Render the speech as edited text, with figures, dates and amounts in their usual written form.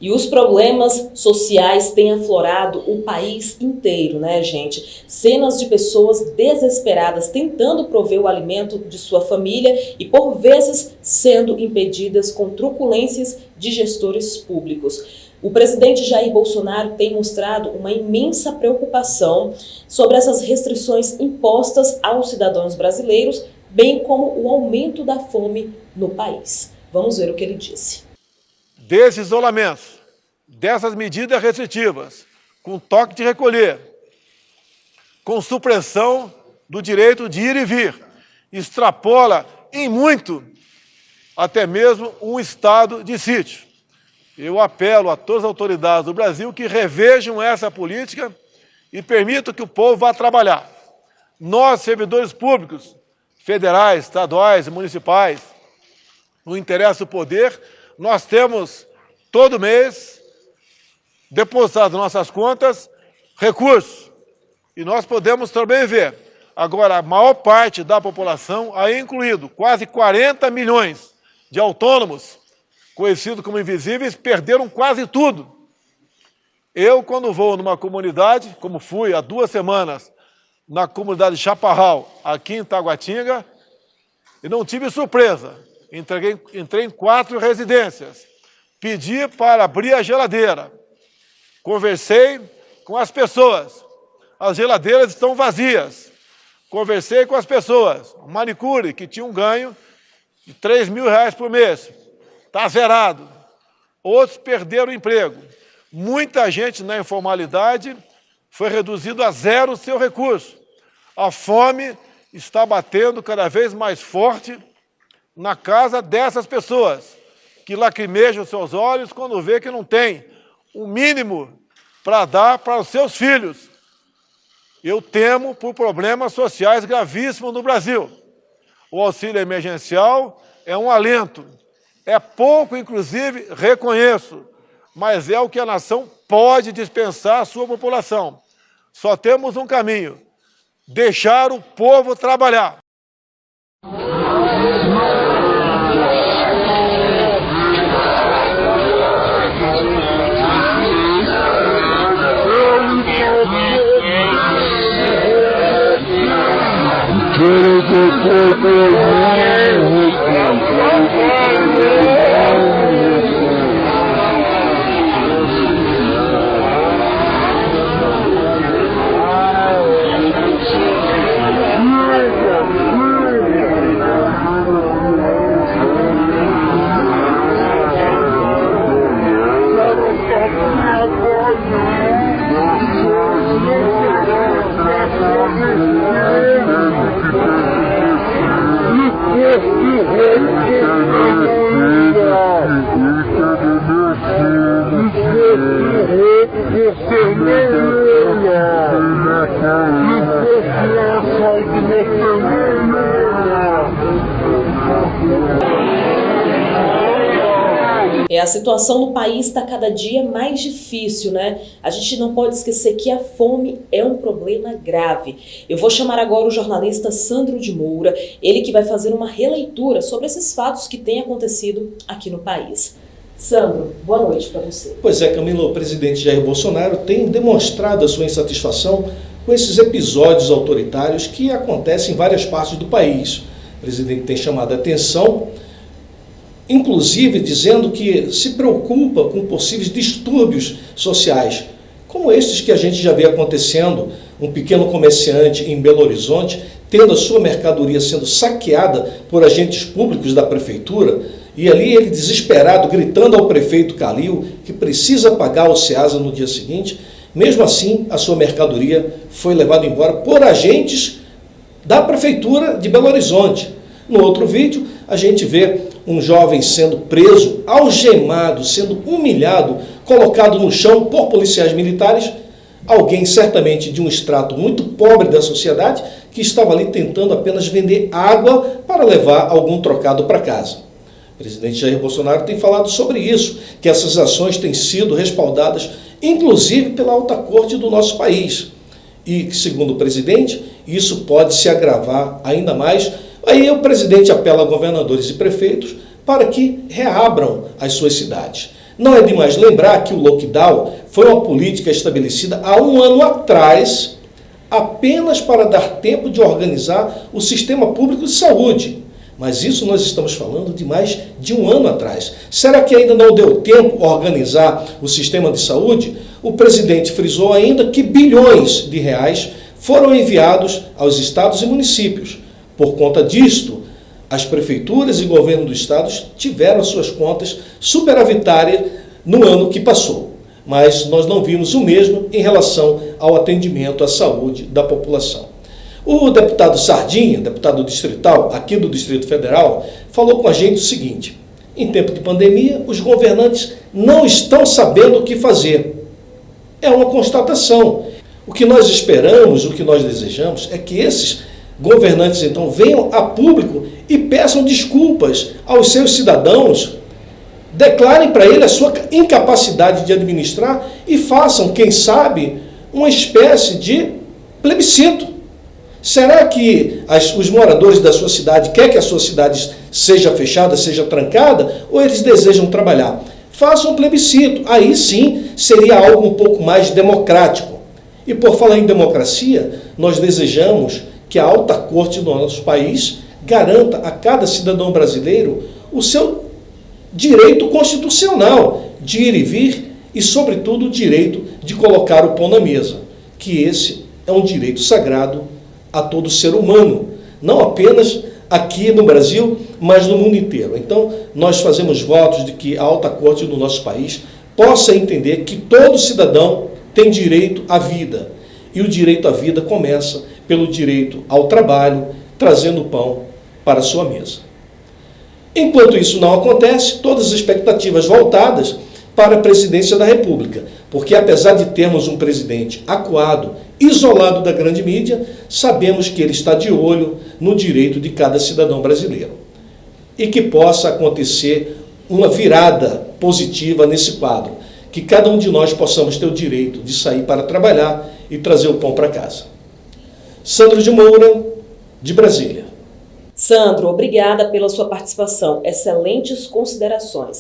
E os problemas sociais têm aflorado o país inteiro, né, gente? Cenas de pessoas desesperadas tentando prover o alimento de sua família e, por vezes, sendo impedidas com truculências de gestores públicos. O presidente Jair Bolsonaro tem mostrado uma imensa preocupação sobre essas restrições impostas aos cidadãos brasileiros, bem como o aumento da fome no país. Vamos ver o que ele disse. Desses isolamentos, dessas medidas restritivas, com toque de recolher, com supressão do direito de ir e vir, extrapola em muito até mesmo um estado de sítio. Eu apelo a todas as autoridades do Brasil que revejam essa política e permitam que o povo vá trabalhar. Nós, servidores públicos, federais, estaduais e municipais, no interesse do poder, nós temos todo mês depositado nas nossas contas recursos. E nós podemos também ver. Agora, a maior parte da população, aí incluído quase 40 milhões de autônomos, conhecidos como invisíveis, perderam quase tudo. Eu, quando vou numa comunidade, como fui há 2 semanas, na comunidade de Chaparral, aqui em Taguatinga, e não tive surpresa. Entrei em 4 residências, pedi para abrir a geladeira, conversei com as pessoas, as geladeiras estão vazias, conversei com as pessoas, o manicure, que tinha um ganho de R$3.000 por mês, está zerado. Outros perderam o emprego. Muita gente na informalidade foi reduzido a zero o seu recurso. A fome está batendo cada vez mais forte na casa dessas pessoas, que lacrimejam seus olhos quando vê que não tem o mínimo para dar para os seus filhos. Eu temo por problemas sociais gravíssimos no Brasil. O auxílio emergencial é um alento. É pouco, inclusive, reconheço, mas é o que a nação pode dispensar à sua população. Só temos um caminho: deixar o povo trabalhar. A situação no país está cada dia mais difícil, né? A gente não pode esquecer que a fome é um problema grave. Eu vou chamar agora o jornalista Sandro de Moura, ele que vai fazer uma releitura sobre esses fatos que têm acontecido aqui no país. Sandro, boa noite para você. Pois é, Camila, o presidente Jair Bolsonaro tem demonstrado a sua insatisfação com esses episódios autoritários que acontecem em várias partes do país. O presidente tem chamado a atenção, inclusive dizendo que se preocupa com possíveis distúrbios sociais, como estes que a gente já vê acontecendo, um pequeno comerciante em Belo Horizonte tendo a sua mercadoria sendo saqueada por agentes públicos da prefeitura, e ali ele desesperado, gritando ao prefeito Calil que precisa pagar o SEASA no dia seguinte. Mesmo assim, a sua mercadoria foi levada embora por agentes da prefeitura de Belo Horizonte. No outro vídeo, a gente vê um jovem sendo preso, algemado, sendo humilhado, colocado no chão por policiais militares, alguém certamente de um extrato muito pobre da sociedade, que estava ali tentando apenas vender água para levar algum trocado para casa. O presidente Jair Bolsonaro tem falado sobre isso, que essas ações têm sido respaldadas, inclusive pela alta corte do nosso país. E, segundo o presidente, isso pode se agravar ainda mais. Aí o presidente apela a governadores e prefeitos para que reabram as suas cidades. Não é demais lembrar que o lockdown foi uma política estabelecida há um ano atrás, apenas para dar tempo de organizar o sistema público de saúde. Mas isso nós estamos falando de mais de um ano atrás. Será que ainda não deu tempo organizar o sistema de saúde? O presidente frisou ainda que bilhões de reais foram enviados aos estados e municípios. Por conta disto, as prefeituras e governo dos estados tiveram suas contas superavitárias no ano que passou. Mas nós não vimos o mesmo em relação ao atendimento à saúde da população. O deputado Sardinha, deputado distrital aqui do Distrito Federal, falou com a gente o seguinte: em tempo de pandemia, os governantes não estão sabendo o que fazer. É uma constatação. O que nós esperamos, o que nós desejamos é que esses governantes então venham a público e peçam desculpas aos seus cidadãos, declarem para ele a sua incapacidade de administrar e façam, quem sabe, uma espécie de plebiscito. Será que os moradores da sua cidade querem que a sua cidade seja fechada, seja trancada, ou eles desejam trabalhar? Façam um plebiscito, aí sim seria algo um pouco mais democrático. E por falar em democracia, nós desejamos que a alta corte do nosso país garanta a cada cidadão brasileiro o seu direito constitucional de ir e vir e, sobretudo, o direito de colocar o pão na mesa, que esse é um direito sagrado a todo ser humano, não apenas aqui no Brasil, mas no mundo inteiro. Então, nós fazemos votos de que a alta corte do nosso país possa entender que todo cidadão tem direito à vida, e o direito à vida começa pelo direito ao trabalho, trazendo pão para a sua mesa. Enquanto isso não acontece, todas as expectativas voltadas para a presidência da República, porque apesar de termos um presidente acuado, isolado da grande mídia, sabemos que ele está de olho no direito de cada cidadão brasileiro. E que possa acontecer uma virada positiva nesse quadro, que cada um de nós possamos ter o direito de sair para trabalhar e trazer o pão para casa. Sandro de Moura, de Brasília. Sandro, obrigada pela sua participação. Excelentes considerações.